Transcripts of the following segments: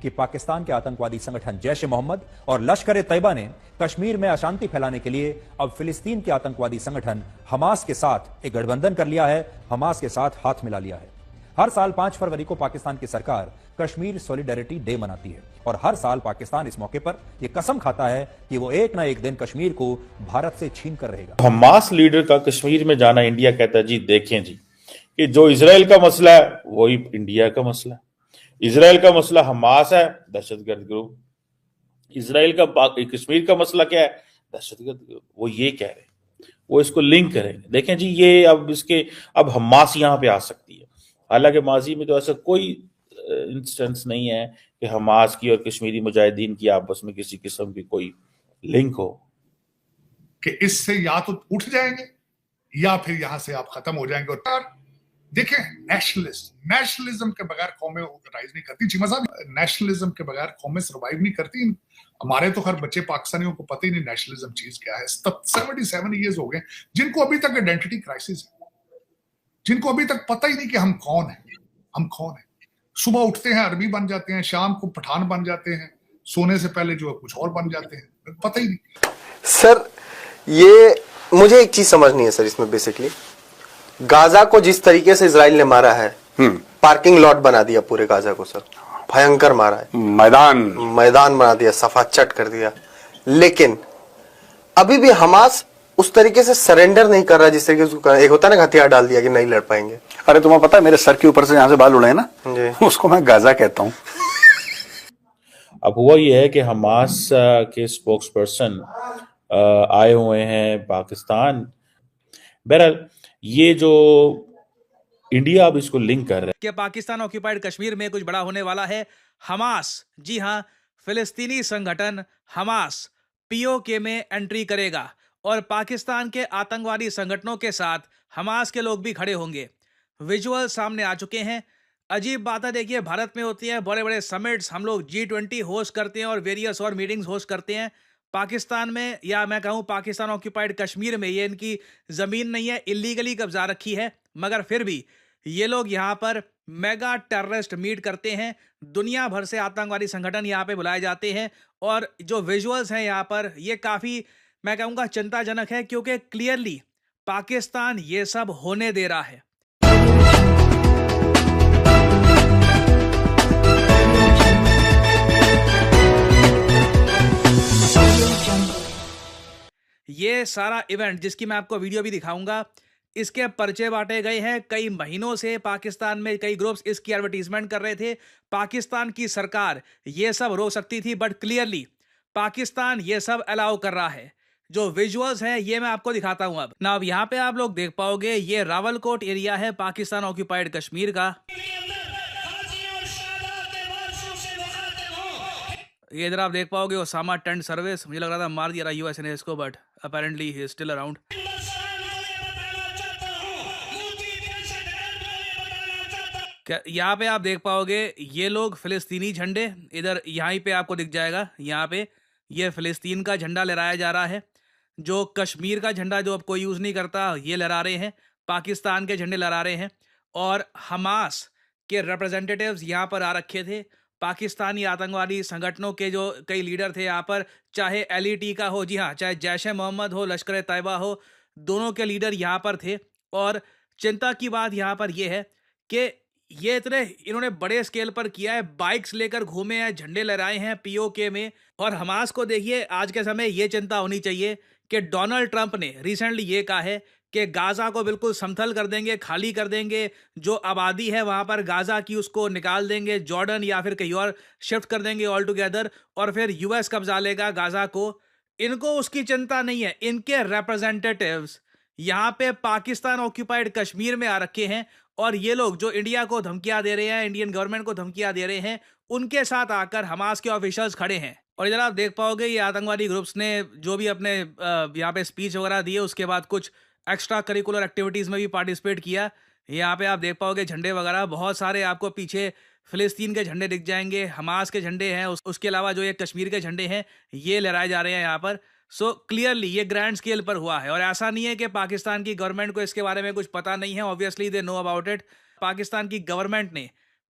कि पाकिस्तान के आतंकवादी संगठन जैश ए मोहम्मद और लश्कर ए तैयबा ने कश्मीर में अशांति फैलाने के लिए अब फिलिस्तीन के आतंकवादी संगठन हमास के साथ एक गठबंधन कर लिया है, हमास के साथ हाथ मिला लिया है। हर साल 5 फरवरी को पाकिस्तान की सरकार कश्मीर सॉलिडेरिटी डे मनाती है और हर साल पाकिस्तान इस मौके पर यह कसम खाता है कि वो एक ना एक दिन कश्मीर को भारत से छीन कर रहेगा। हमास लीडर का कश्मीर में जाना, इंडिया कहता है जी देखें जी कि जो इजराइल का मसला है वही इंडिया का मसला है। इजराइल का मसला हमास है, दहशतगर्द ग्रुप। इजराइल का कश्मीर का मसला क्या है? दहशतगर्द ग्रुप। वो ये कह रहे हैं, वो इसको लिंक करेंगे। देखें जी, ये अब हमास यहां पे आ सकती है। हालांकि माजी में तो ऐसा कोई इंस्टेंस नहीं है कि हमास की और कश्मीरी मुजाहिदीन की आपस में किसी किस्म की कोई लिंक हो, कि इससे या तो उठ जाएंगे या फिर यहां से आप खत्म हो जाएंगे। और देखें, नेशनलिज्म के बगैर कौमें राइज नहीं करती। जी मजा, नेशनलिज्म के बगैर कौमें सर्वाइव नहीं करती। हमारे तो हर बच्चे पाकिस्तानियों को पता ही नहीं नेशनलिज्म चीज क्या है। 77 ईयर्स हो गए जिनको अभी तक आइडेंटिटी क्राइसिस है, जिनको अभी तक पता ही नहीं कि हम कौन है। सुबह उठते हैं अरबी बन जाते हैं, शाम को पठान बन जाते हैं, सोने से पहले जो कुछ और बन जाते हैं, पता ही नहीं। सर, ये मुझे एक चीज समझ नहीं है सर इसमें। बेसिकली गाजा को जिस तरीके से इजराइल ने मारा है, पार्किंग लॉट बना दिया पूरे गाजा को सर, भयंकर मारा है, मैदान बना दिया, सफाचट कर दिया। लेकिन अभी भी हमास उस तरीके से सरेंडर नहीं कर रहा जिस तरीके से एक होता है ना, हथियार डाल दिया कि नहीं लड़ पाएंगे। अरे तुम्हें पता है मेरे सर के ऊपर से यहां से बाल उड़े ना, उसको मैं गाजा कहता हूं। अब हुआ ये है कि हमास के स्पोक्स पर्सन आए हुए हैं पाकिस्तान। बहरहाल ये जो इंडिया अब इसको लिंक कर रहा है कि पाकिस्तान ऑक्यूपाइड कश्मीर में कुछ बड़ा होने वाला है। हमास, जी हां, फिलिस्तीनी संगठन हमास पीओके में एंट्री करेगा और पाकिस्तान के आतंकवादी संगठनों के साथ हमास के लोग भी खड़े होंगे। विजुअल सामने आ चुके हैं। अजीब बात है, देखिए, भारत में होती है बड़े बड़े समिट्स, हम लोग G20 होस्ट करते हैं और वेरियस और मीटिंग्स होस्ट करते हैं। पाकिस्तान में, या मैं कहूं पाकिस्तान ऑक्यूपाइड कश्मीर में, ये इनकी जमीन नहीं है, इलीगली कब्जा रखी है, मगर फिर भी ये लोग यहाँ पर मेगा टेररिस्ट मीट करते हैं। दुनिया भर से आतंकवादी संगठन यहाँ पे बुलाए जाते हैं और जो विजुअल्स हैं यहाँ पर, ये काफी, मैं कहूंगा, चिंताजनक है, क्योंकि क्लियरली पाकिस्तान ये सब होने दे रहा है। ये सारा इवेंट, जिसकी मैं आपको वीडियो भी दिखाऊंगा, इसके पर्चे बांटे गए हैं। कई महीनों से पाकिस्तान में कई ग्रुप्स इसकी एडवर्टीजमेंट कर रहे थे। पाकिस्तान की सरकार ये सब रोक सकती थी, बट क्लियरली पाकिस्तान ये सब अलाउ कर रहा है। जो विजुअल्स हैं ये मैं आपको दिखाता हूं। अब ना, अब यहाँ पे आप लोग देख पाओगे, ये रावलकोट एरिया है पाकिस्तान ऑक्यूपाइड कश्मीर का। ये इधर आप देख पाओगे ओसामा टेंट सर्विस। मुझे लग रहा था मार दिया यूएस ने इसको, but apparently he is still around. यहाँ पे आप देख पाओगे ये लोग फिलिस्तीनी झंडे, इधर यहाँ पे आपको दिख जाएगा, यहाँ पे ये फिलिस्तीन का झंडा लहराया जा रहा है। जो कश्मीर का झंडा जो अब कोई यूज नहीं करता, ये लहरा रहे हैं, पाकिस्तान के झंडे लहरा रहे हैं। और हमास के रिप्रेजेंटेटिव्स यहाँ पर आ रखे थे। पाकिस्तानी आतंकवादी संगठनों के जो कई लीडर थे यहाँ पर, चाहे LET का हो, जी हाँ, चाहे जैश ए मोहम्मद हो, लश्कर ए तैयबा हो, दोनों के लीडर यहाँ पर थे। और चिंता की बात यहाँ पर यह है कि ये इन्होंने बड़े स्केल पर किया है, बाइक्स लेकर घूमे हैं, झंडे लहराए हैं पीओके में। और हमास को देखिए, आज के समय ये चिंता होनी चाहिए कि डोनाल्ड ट्रंप ने रिसेंटली ये कहा है कि गाजा को बिल्कुल समतल कर देंगे, खाली कर देंगे, जो आबादी है वहां पर गाजा की उसको निकाल देंगे, जॉर्डन या फिर कहीं और शिफ्ट कर देंगे ऑल टुगेदर, और फिर यूएस कब्जा लेगा गाजा को। इनको उसकी चिंता नहीं है। इनके रिप्रेजेंटेटिव्स यहाँ पे पाकिस्तान ऑक्यूपाइड कश्मीर में आ रखे हैं और ये लोग जो इंडिया को धमकियां दे रहे हैं, इंडियन गवर्नमेंट को धमकियां दे रहे हैं, उनके साथ आकर हमास के ऑफिशियल्स खड़े हैं। और इधर आप देख पाओगे ये आतंकवादी ग्रुप्स ने जो भी अपने यहाँ पे स्पीच वगैरह दिए, उसके बाद कुछ एक्स्ट्रा करिकुलर एक्टिविटीज़ में भी पार्टिसिपेट किया। यहाँ पे आप देख पाओगे झंडे वगैरह बहुत सारे आपको पीछे फिलिस्तीन के झंडे दिख जाएंगे, हमास के झंडे हैं, उसके अलावा जो ये कश्मीर के झंडे हैं ये लहराए जा रहे हैं यहाँ पर। सो क्लियरली ये ग्रैंड स्केल पर हुआ है और ऐसा नहीं है कि पाकिस्तान की गवर्नमेंट को इसके बारे में कुछ पता नहीं है। Obviously they know about it. Pakistan की गवर्नमेंट ने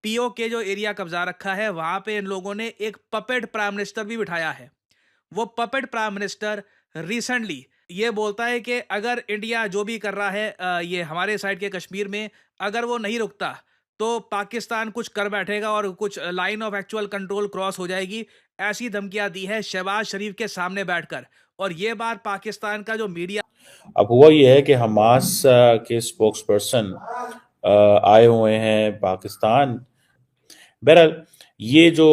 पीओके जो एरिया कब्जा रखा है, वहां पे इन लोगों ने एक पपेट प्राइम मिनिस्टर भी बिठाया है। वो पपेट प्राइम मिनिस्टर रिसेंटली ये बोलता है कि अगर इंडिया जो भी कर रहा है ये हमारे साइड के कश्मीर में, अगर वो नहीं रुकता तो पाकिस्तान कुछ कर बैठेगा और कुछ line of actual control cross हो जाएगी। ऐसी धमकियां दी है शहबाज शरीफ के सामने बैठकर। और ये बात पाकिस्तान का जो मीडिया अब हुआ ये है कि हमास के स्पोक्स पर्सन आए हुए हैं पाकिस्तान। बहरहाल ये जो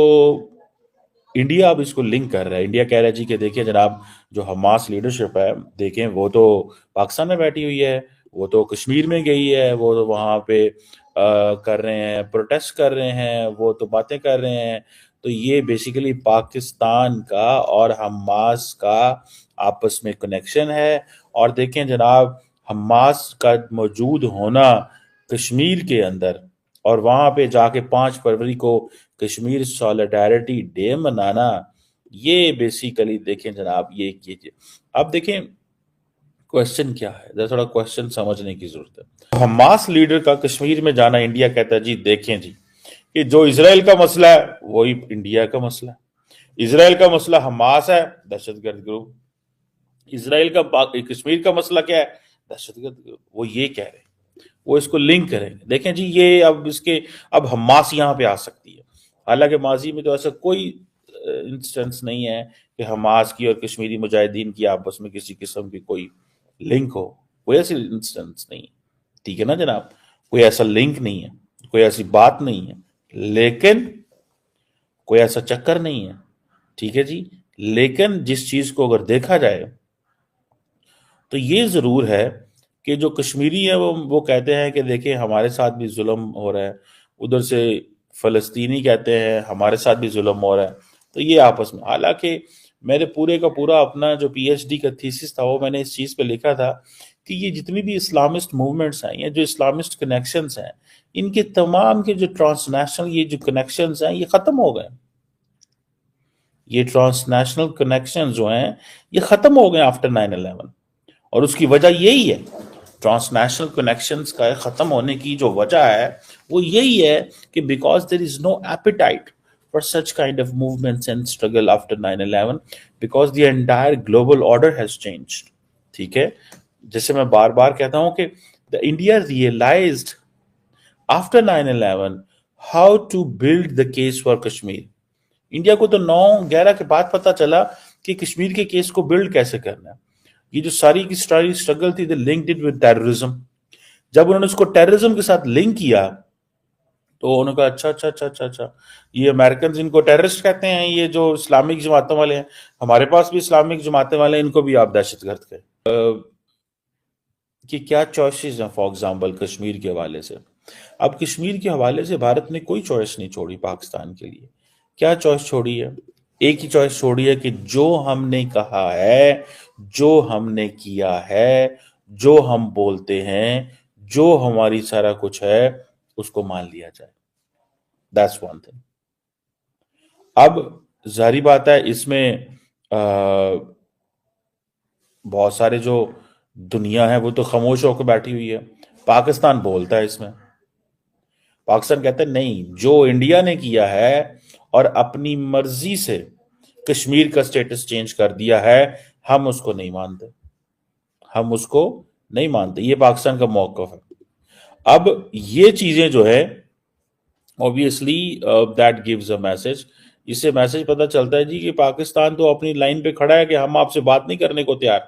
इंडिया अब इसको लिंक कर रहा है, इंडिया कह रहा है जी कि देखिए जनाब, जो हमास लीडरशिप है देखें वो तो पाकिस्तान में बैठी हुई है, वो तो कश्मीर में गई है, वो तो वहां पे कर रहे हैं, प्रोटेस्ट कर रहे हैं, वो तो बातें कर रहे हैं। तो ये बेसिकली पाकिस्तान का और हमास का आपस में कनेक्शन है। और देखें जनाब, हमास का मौजूद होना कश्मीर के अंदर और वहां पे जाके 5 फरवरी को कश्मीर सॉलिडारिटी डे मनाना, ये बेसिकली देखें जनाब, ये कीजिए। अब देखें क्वेश्चन क्या है, जरा थोड़ा क्वेश्चन समझने की जरूरत है। हमास लीडर का कश्मीर में जाना, इंडिया कहता है जी देखें जी कि जो इजराइल का मसला है वही इंडिया का मसला है। इजराइल का मसला हमास है, दहशतगर्द ग्रुप। इजराइल का कश्मीर का मसला क्या है, दहशतगर्द ग्रुप। वो ये कह रहे हैं, वो इसको लिंक करेंगे। देखें जी, ये अब हमास यहाँ पे आ सकती है। हालांकि माजी में तो ऐसा कोई इंस्टेंस नहीं है कि हमास की और कश्मीरी मुजाहिदीन की आपस में किसी किस्म की कोई लिंक हो, कोई ऐसी इंस्टेंस नहीं है, ठीक है ना जनाब, कोई ऐसा लिंक नहीं है, कोई ऐसी बात नहीं है, लेकिन कोई ऐसा चक्कर नहीं है, ठीक है जी। लेकिन जिस चीज को अगर देखा जाए तो ये जरूर है कि जो कश्मीरी है वो कहते हैं कि देखिए हमारे साथ भी जुल्म हो रहा है, उधर से फलस्तीनी कहते हैं हमारे साथ भी जुल्म हो रहा है। तो ये आपस में, हालांकि मेरे पूरे का पूरा अपना जो पीएचडी का थीसिस था वो मैंने इस चीज पे लिखा था कि ये जितनी भी इस्लामिस्ट मूवमेंट्स हैं या जो इस्लामिस्ट कनेक्शंस हैं, इनके तमाम के जो ट्रांसनेशनल ये जो कनेक्शंस हैं ये खत्म हो गए। ये ट्रांसनेशनल कनेक्शन जो हैं ये खत्म हो गए आफ्टर 9/11। और उसकी वजह यही है, ट्रांसनेशनल कनेक्शंस का खत्म होने की जो वजह है वो यही है कि because there is no appetite for such kind of movements and struggle after 9/11 because the entire global order has changed. ठीक है, जैसे मैं बार बार कहता हूं कि the India realized after 9/11 how to build the case for Kashmir. India को तो 9/11 के बाद पता चला कि कश्मीर के केस को बिल्ड कैसे करना है। ये जो सारी की सारी स्ट्रगल थी, लिंक्ड इट विद टेररिज्म। जब उन्होंने उसको टेररिज्म के साथ लिंक किया तो उन्होंने कहा अच्छा, ये अमेरिकन इनको टेररिस्ट कहते हैं, ये जो इस्लामिक जमातों वाले हैं, हमारे पास भी इस्लामिक जमातें वाले हैं, इनको भी आप दहशतगर्द कहें। कि क्या चॉइसेस हैं फॉर एग्जाम्पल कश्मीर के हवाले से। अब कश्मीर के हवाले से भारत ने कोई चॉइस नहीं छोड़ी पाकिस्तान के लिए। क्या चॉइस छोड़ी है? एक ही चॉइस छोड़ी है कि जो हमने कहा है, जो हमने किया है, जो हम बोलते हैं, जो हमारी सारा कुछ है, उसको मान लिया जाए। That's one thing. अब जाहिर बात है इसमें बहुत सारे जो दुनिया है वो तो खामोश होकर बैठी हुई है। पाकिस्तान बोलता है इसमें, पाकिस्तान कहता है नहीं, जो इंडिया ने किया है और अपनी मर्जी से कश्मीर का स्टेटस चेंज कर दिया है, हम उसको नहीं मानते, हम उसको नहीं मानते। ये पाकिस्तान का मौक़िफ़ है। अब ये चीजें जो है obviously that gives a message. इससे मैसेज पता चलता है जी कि पाकिस्तान तो अपनी लाइन पे खड़ा है कि हम आपसे बात नहीं करने को तैयार।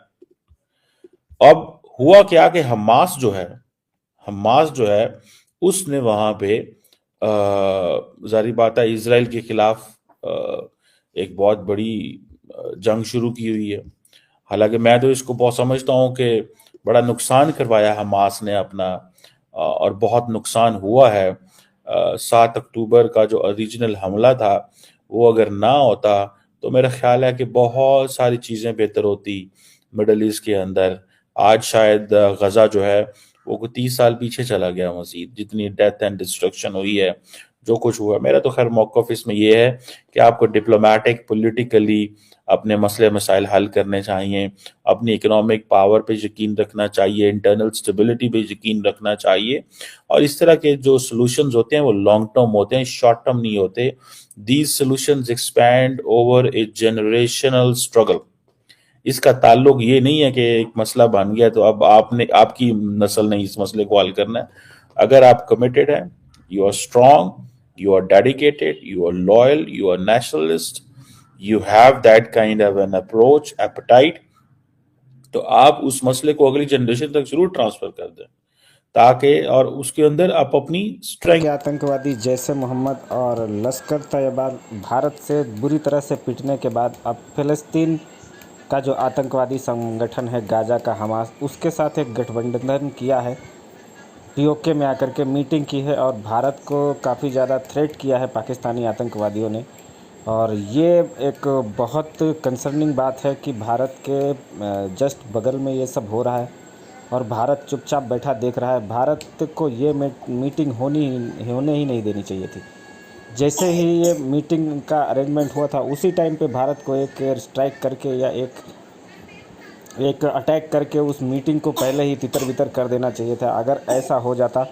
अब हुआ क्या कि हमास जो है उसने वहां पे जारी बात है इजराइल के खिलाफ एक बहुत बड़ी जंग शुरू की हुई है। हालांकि मैं तो इसको बहुत समझता हूं कि बड़ा नुकसान करवाया हमास ने अपना, और बहुत नुकसान हुआ है। 7 अक्टूबर का जो ओरिजिनल हमला था वो अगर ना होता तो मेरा ख्याल है कि बहुत सारी चीज़ें बेहतर होती मिडल ईस्ट के अंदर। आज शायद गजा जो है वो 30 साल पीछे चला गया मजीद, जितनी डेथ एंड डिस्ट्रक्शन हुई है जो कुछ हुआ। मेरा तो खैर मौक़िफ़ इसमें ये है कि आपको डिप्लोमेटिक, पॉलिटिकली अपने मसले मसाइल हल करने चाहिए, अपनी इकोनॉमिक पावर पे यकीन रखना चाहिए, इंटरनल स्टेबिलिटी पे यकीन रखना चाहिए, और इस तरह के जो सॉल्यूशंस होते हैं वो लॉन्ग टर्म होते हैं, शॉर्ट टर्म नहीं होते। These solutions expand over A generational struggle. इसका ताल्लुक ये नहीं है कि एक मसला बन गया तो अब आपकी नस्ल ने इस मसले को हल करना है। अगर आप कमिटेड हैं, you are strong, you are dedicated, you are loyal, you are nationalist, you have that kind of an approach, appetite, तो आप उस मसले को अगली जनरेशन तक जरूर ट्रांसफर कर दें, ताकि और उसके अंदर आप अपनी स्ट्रेंथ। आतंकवादी जैसे मोहम्मद और लश्कर तैयबा भारत से बुरी तरह से पिटने के बाद अब फिलिस्तीन का जो आतंकवादी संगठन है गाजा का हमास, उसके साथ एक गठबंधन किया है, पीओके में आकर के मीटिंग की है और भारत को काफ़ी ज़्यादा थ्रेट किया है पाकिस्तानी आतंकवादियों ने। और ये एक बहुत कंसर्निंग बात है कि भारत के जस्ट बगल में ये सब हो रहा है और भारत चुपचाप बैठा देख रहा है। भारत को ये मीटिंग होने ही नहीं देनी चाहिए थी। जैसे ही ये मीटिंग का अरेंजमेंट हुआ था उसी टाइम पे भारत को एक एयर स्ट्राइक करके या एक अटैक करके उस मीटिंग को पहले ही तितर बितर कर देना चाहिए था। अगर ऐसा हो जाता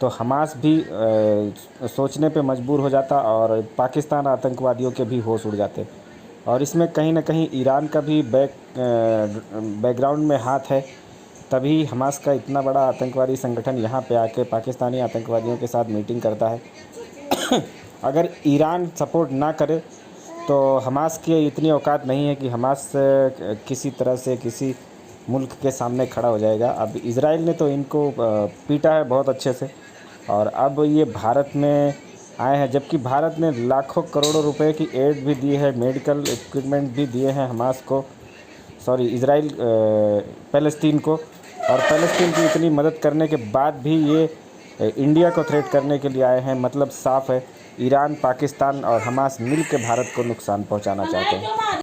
तो हमास भी सोचने पे मजबूर हो जाता और पाकिस्तान आतंकवादियों के भी होश उड़ जाते। और इसमें कहीं ना कहीं ईरान का भी बैकग्राउंड में हाथ है, तभी हमास का इतना बड़ा आतंकवादी संगठन यहाँ पे आके पाकिस्तानी आतंकवादियों के साथ मीटिंग करता है। अगर ईरान सपोर्ट ना करे तो हमास की इतनी औकात नहीं है कि हमास किसी तरह से किसी मुल्क के सामने खड़ा हो जाएगा। अब इजराइल ने तो इनको पीटा है बहुत अच्छे से और अब ये भारत में आए हैं, जबकि भारत ने लाखों करोड़ों रुपए की एड भी दी है, मेडिकल इक्विपमेंट भी दिए हैं हमास को, इजराइल फ़लस्तीन को। और फ़लस्तीन की इतनी मदद करने के बाद भी ये इंडिया को थ्रेट करने के लिए आए हैं। मतलब साफ़ है, ईरान, पाकिस्तान और हमास मिल के भारत को नुकसान पहुंचाना चाहते हैं।